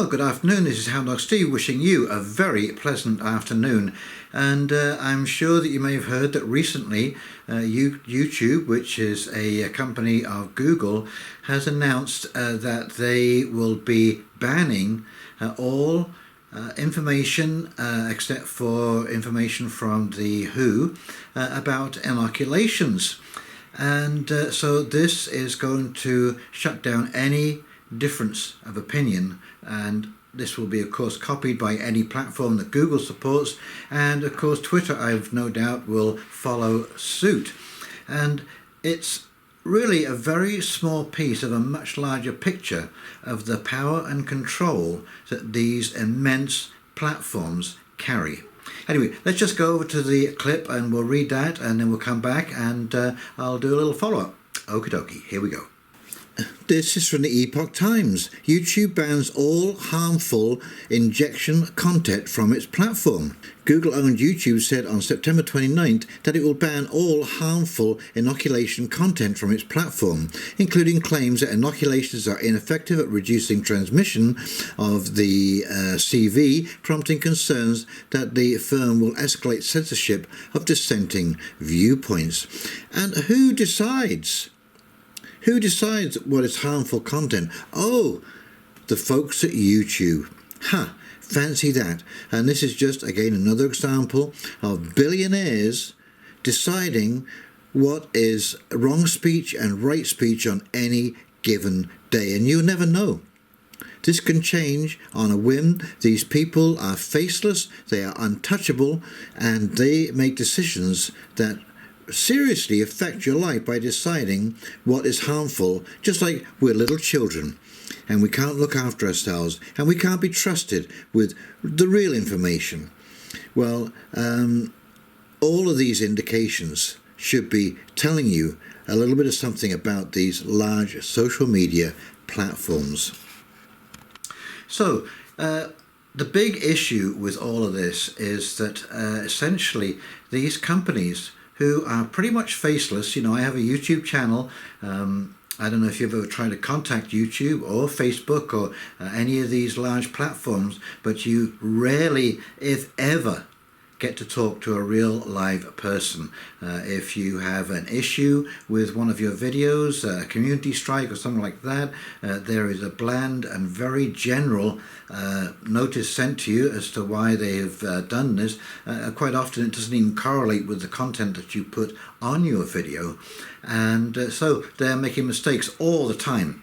Well, good afternoon. This is Houndog Steve wishing you a very pleasant afternoon. And I'm sure that you may have heard that recently YouTube, which is a company of Google, has announced that they will be banning all information except for information from the WHO about inoculations. And so this is going to shut down any difference of opinion, and this will be of course copied by any platform that Google supports, and of course Twitter, I've no doubt, will follow suit. And it's really a very small piece of a much larger picture of the power and control that these immense platforms carry. Anyway, let's just go over to the clip and we'll read that, and then we'll come back and I'll do a little follow-up. Okie dokie, here we go. This is from the Epoch Times. YouTube bans all harmful injection content from its platform. Google-owned YouTube said on September 29th that it will ban all harmful inoculation content from its platform, including claims that inoculations are ineffective at reducing transmission of the CV, prompting concerns that the firm will escalate censorship of dissenting viewpoints. And who decides? Who decides what is harmful content? Oh, the folks at YouTube. Ha! Fancy that. And this is just, again, another example of billionaires deciding what is wrong speech and right speech on any given day. And you'll never know. This can change on a whim. These people are faceless, they are untouchable, and they make decisions that seriously affect your life by deciding what is harmful, just like we're little children and we can't look after ourselves and we can't be trusted with the real information. Well, all of these indications should be telling you a little bit of something about these large social media platforms. So the big issue with all of this is that essentially these companies who are pretty much faceless. You know, I have a YouTube channel. I don't know if you've ever tried to contact YouTube or Facebook or any of these large platforms, but you rarely, if ever, get to talk to a real live person. If you have an issue with one of your videos, a community strike or something like that, there is a bland and very general notice sent to you as to why they have done this. Quite often it doesn't even correlate with the content that you put on your video, and so they're making mistakes all the time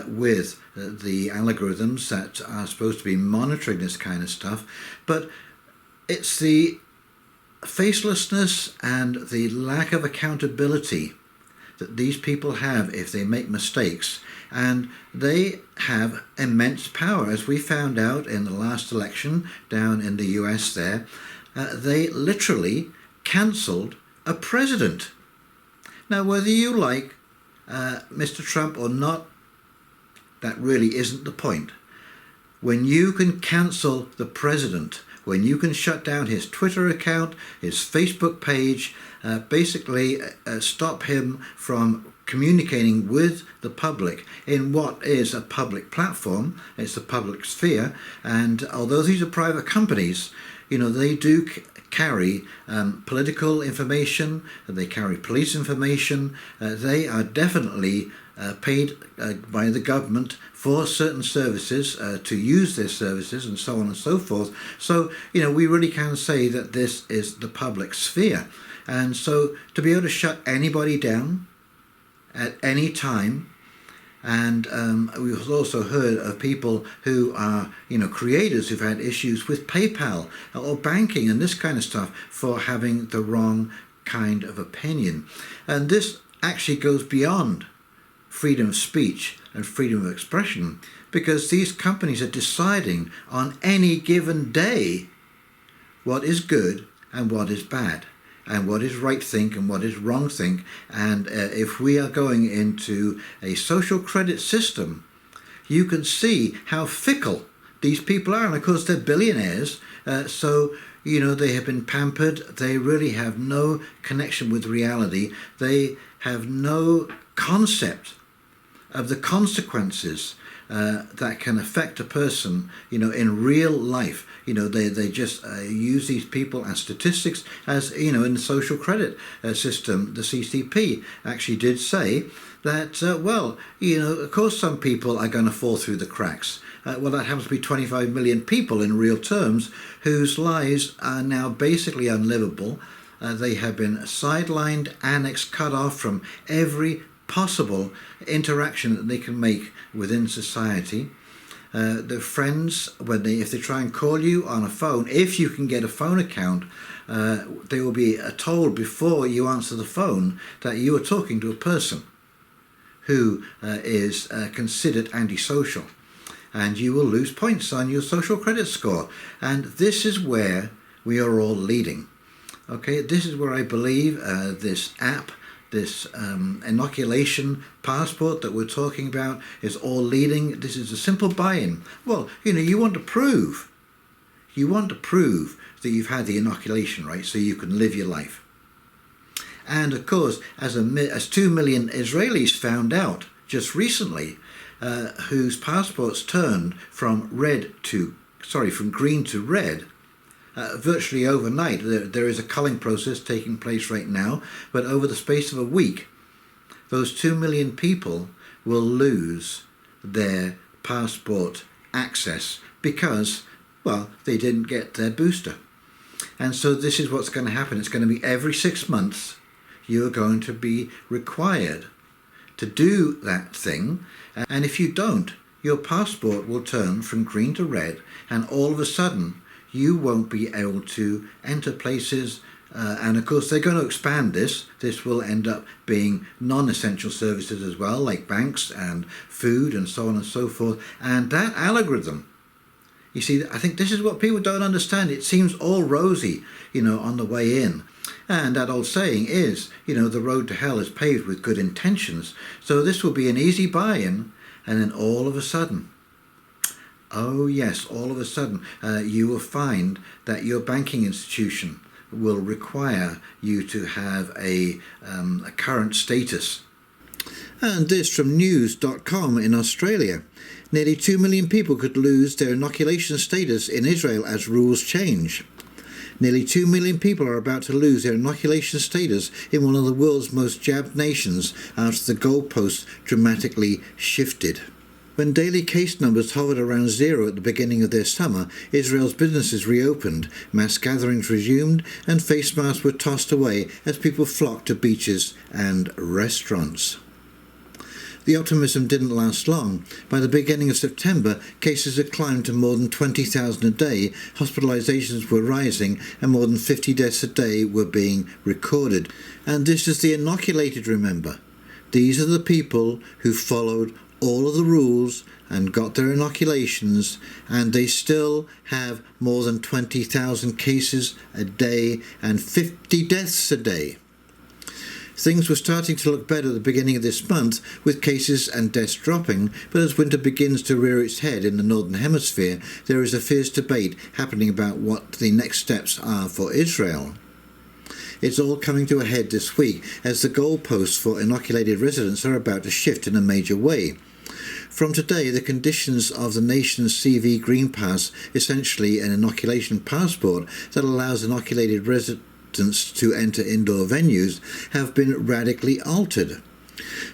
with the algorithms that are supposed to be monitoring this kind of stuff. But it's the facelessness and the lack of accountability that these people have if they make mistakes. And they have immense power. As we found out in the last election down in the US there, they literally cancelled a president. Now, whether you like Mr. Trump or not, that really isn't the point. When you can cancel the president, when you can shut down his Twitter account, his Facebook page, basically stop him from communicating with the public in what is a public platform, it's a public sphere, and although these are private companies, you know, they do carry political information, they carry police information, they are definitely paid by the government for certain services, to use their services and so on and so forth. So, you know, we really can say that this is the public sphere. And so to be able to shut anybody down at any time, and we've also heard of people who are, you know, creators who've had issues with PayPal or banking and this kind of stuff for having the wrong kind of opinion. And this actually goes beyond freedom of speech and freedom of expression, because these companies are deciding on any given day what is good and what is bad, and what is right think and what is wrong think. And if we are going into a social credit system, you can see how fickle these people are. And of course they're billionaires, so you know, they have been pampered. They really have no connection with reality. They have no concept of the consequences that can affect a person, in real life. They just use these people as statistics, as, in the social credit system. The CCP actually did say that, of course some people are going to fall through the cracks. That happens to be 25 million people in real terms whose lives are now basically unlivable. They have been sidelined, annexed, cut off from every possible interaction that they can make within society. Their friends, if they try and call you on a phone, if you can get a phone account, they will be told before you answer the phone that you are talking to a person who is considered antisocial, and you will lose points on your social credit score. And this is where we are all leading. Okay, this is where I believe this app, this inoculation passport that we're talking about, is all leading. This is a simple buy-in. Well, you want to prove that you've had the inoculation, right, so you can live your life. And of course, as 2 million Israelis found out just recently, whose passports turned from green to red, virtually overnight. There is a culling process taking place right now, but over the space of a week, those 2 million people will lose their passport access because, they didn't get their booster. And so this is what's going to happen. It's going to be every 6 months you're going to be required to do that thing, and if you don't, your passport will turn from green to red, and all of a sudden you won't be able to enter places. And of course they're going to expand this. This will end up being non-essential services as well, like banks and food and so on and so forth. And that algorithm, you see, I think this is what people don't understand. It seems all rosy, on the way in. And that old saying is, the road to hell is paved with good intentions. So this will be an easy buy-in, and then all of a sudden, you will find that your banking institution will require you to have a current status. And this from news.com in Australia. Nearly 2 million people could lose their inoculation status in Israel as rules change. Nearly 2 million people are about to lose their inoculation status in one of the world's most jabbed nations after the goalposts dramatically shifted. When daily case numbers hovered around zero at the beginning of their summer, Israel's businesses reopened, mass gatherings resumed, and face masks were tossed away as people flocked to beaches and restaurants. The optimism didn't last long. By the beginning of September, cases had climbed to more than 20,000 a day, hospitalizations were rising, and more than 50 deaths a day were being recorded. And this is the inoculated, remember. These are the people who followed all of the rules and got their inoculations, and they still have more than 20,000 cases a day and 50 deaths a day. Things were starting to look better at the beginning of this month, with cases and deaths dropping, but as winter begins to rear its head in the Northern Hemisphere, there is a fierce debate happening about what the next steps are for Israel. It's all coming to a head this week, as the goalposts for inoculated residents are about to shift in a major way. From today, the conditions of the nation's CV Green Pass, essentially an inoculation passport that allows inoculated residents to enter indoor venues, have been radically altered.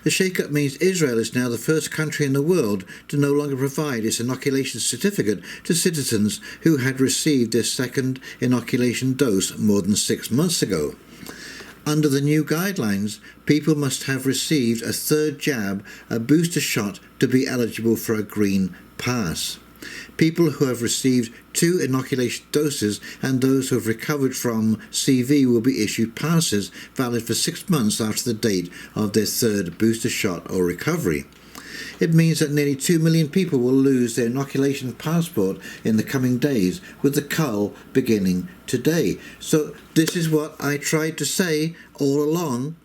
The shake-up means Israel is now the first country in the world to no longer provide its inoculation certificate to citizens who had received their second inoculation dose more than 6 months ago. Under the new guidelines, people must have received a third jab, a booster shot, to be eligible for a green pass. People who have received 2 inoculation doses and those who have recovered from CV will be issued passes valid for 6 months after the date of their third booster shot or recovery. It means that nearly 2 million people will lose their inoculation passport in the coming days, with the cull beginning today. So this is what I tried to say all along.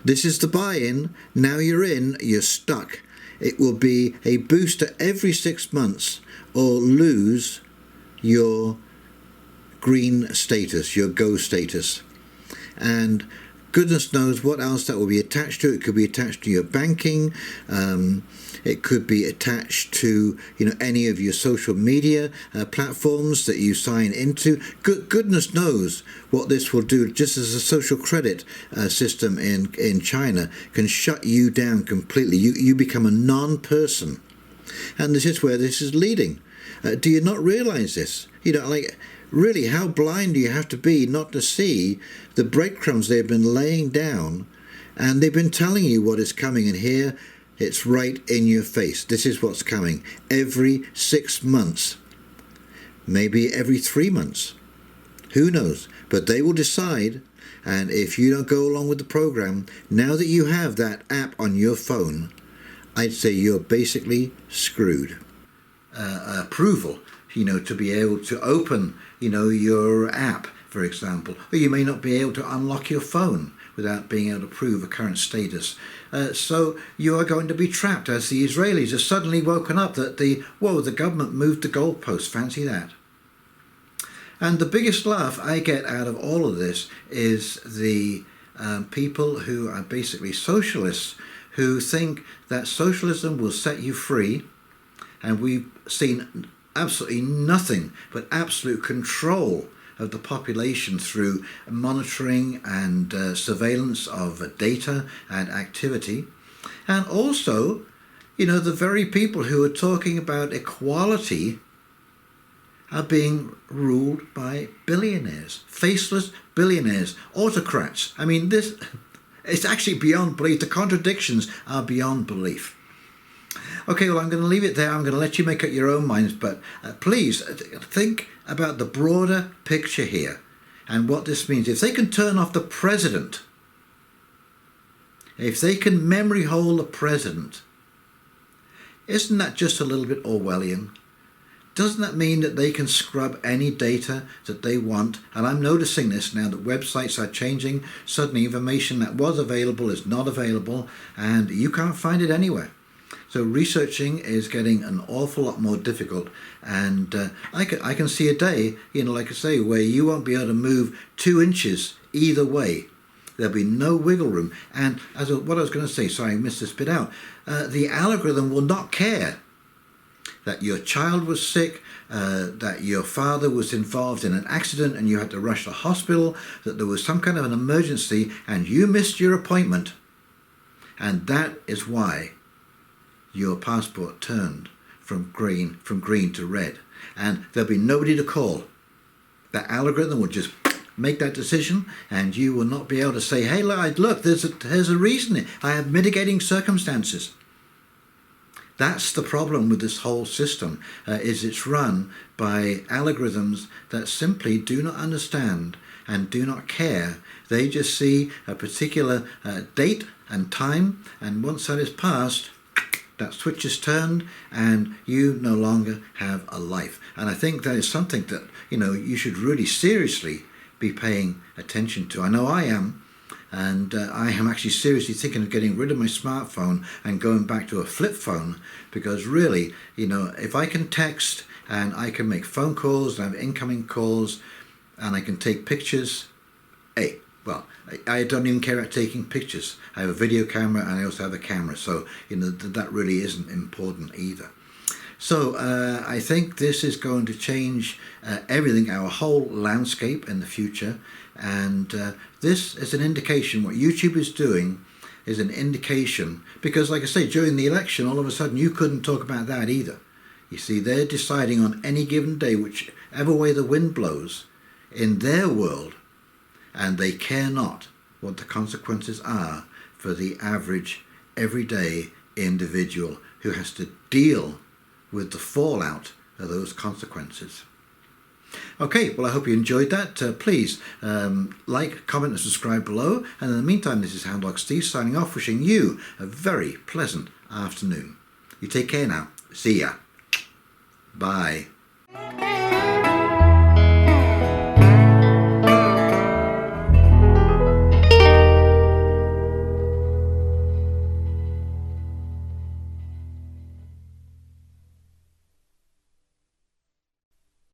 This is the buy-in. Now you're in, you're stuck. It will be a booster every 6 months, or lose your green status, your go status. And goodness knows what else that will be attached to. It could be attached to your banking. It could be attached to, you know, any of your social media platforms that you sign into. Goodness knows what this will do. Just as a social credit system in China can shut you down completely. You become a non-person. And this is where this is leading. Do you not realize this? You know, like, really, how blind do you have to be not to see the breadcrumbs they've been laying down, and they've been telling you what is coming, and here it's right in your face. This is what's coming every 6 months, maybe every 3 months. Who knows? But they will decide, and if you don't go along with the program, now that you have that app on your phone, I'd say you're basically screwed. Approval, you know, to be able to open, you know, your app, for example, or you may not be able to unlock your phone without being able to prove a current status. So you are going to be trapped, as the Israelis have suddenly woken up that the government moved the goalpost. Fancy that. And the biggest laugh I get out of all of this is the people who are basically socialists, who think that socialism will set you free. And we've seen absolutely nothing but absolute control of the population through monitoring and surveillance of data and activity. And also, you know, the very people who are talking about equality are being ruled by billionaires, faceless billionaires, autocrats. I mean, this, it's actually beyond belief. The contradictions are beyond belief. Okay, well, I'm going to leave it there. I'm going to let you make up your own minds, but please think about the broader picture here and what this means. If they can turn off the president, if they can memory hole the president, isn't that just a little bit Orwellian? Doesn't that mean that they can scrub any data that they want? And I'm noticing this now, that websites are changing. Suddenly information that was available is not available, and you can't find it anywhere. So researching is getting an awful lot more difficult, and I can see a day, you know, like I say, where you won't be able to move 2 inches either way. There'll be no wiggle room. And what I was going to say, sorry, I missed this bit out, the algorithm will not care that your child was sick, that your father was involved in an accident and you had to rush to hospital, that there was some kind of an emergency and you missed your appointment. And that is why your passport turned from green to red, and there'll be nobody to call. That algorithm will just make that decision, and you will not be able to say, hey, look, there's a reason. I have mitigating circumstances. That's the problem with this whole system, is it's run by algorithms that simply do not understand and do not care. They just see a particular date and time, and once that is passed, that switch is turned and you no longer have a life. And I think that is something that, you know, you should really seriously be paying attention to. I know I am, and I am actually seriously thinking of getting rid of my smartphone and going back to a flip phone, because really, you know, if I can text and I can make phone calls and I have incoming calls and I can take pictures, hey, well, I don't even care about taking pictures. I have a video camera and I also have a camera, so you know that really isn't important either. So I think this is going to change everything, our whole landscape in the future, and this is an indication. What YouTube is doing is an indication, because like I say, during the election, all of a sudden you couldn't talk about that either. You see, they're deciding on any given day, whichever way the wind blows in their world, and they care not what the consequences are for the average, everyday individual who has to deal with the fallout of those consequences. Okay, well, I hope you enjoyed that. Please like, comment and subscribe below. And in the meantime, this is Houndog Steve signing off, wishing you a very pleasant afternoon. You take care now. See ya. Bye.